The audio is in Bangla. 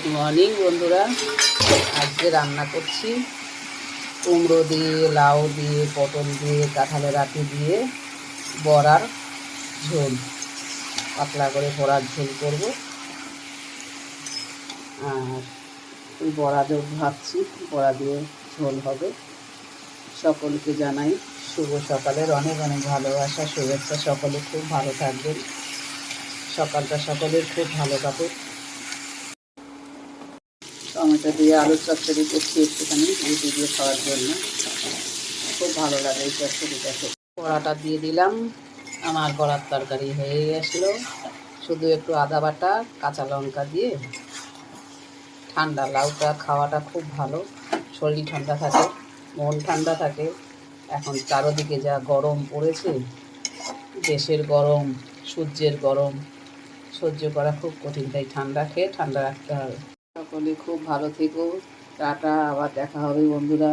গুড মর্নিং বন্ধুরা। আজকে রান্না করছি কুমড়ো দিয়ে, লাউ দিয়ে, পটল দিয়ে, কাঁঠালের আটি দিয়ে বড়ার ঝোল, পাতলা করে বড়ার ঝোল করব। আর বড়া দিয়ে ভাবছি বড়া দিয়ে ঝোল হবে। সকলকে জানাই শুভ সকালের অনেক অনেক ভালোবাসা, শুভেচ্ছা। সকলে খুব ভালো থাকবেন, সকালটা সকলের খুব ভালো কাটুক। টমেটো দিয়ে আলুর চচ্চড়ি করছি একটুখানি রুটি দিয়ে খাওয়ার জন্য, খুব ভালো লাগে এই চচ্চড়িটা খেতে। বড়াটা দিয়ে দিলাম, আমার বড়ার তরকারি হয়ে গেছিলো। শুধু একটু আদা বাটা, কাঁচা লঙ্কা দিয়ে। ঠান্ডা লাউটা খাওয়াটা খুব ভালো, শরীর ঠান্ডা থাকে, মন ঠান্ডা থাকে। এখন চারদিকে যা গরম পড়েছে, দেশের গরম, সূর্যের গরম সহ্য করা খুব কঠিন, তাই ঠান্ডা খেয়ে ঠান্ডা রাখতে হবে। সকলে খুব ভালো থেকো, টাটা, আবার দেখা হবে বন্ধুরা।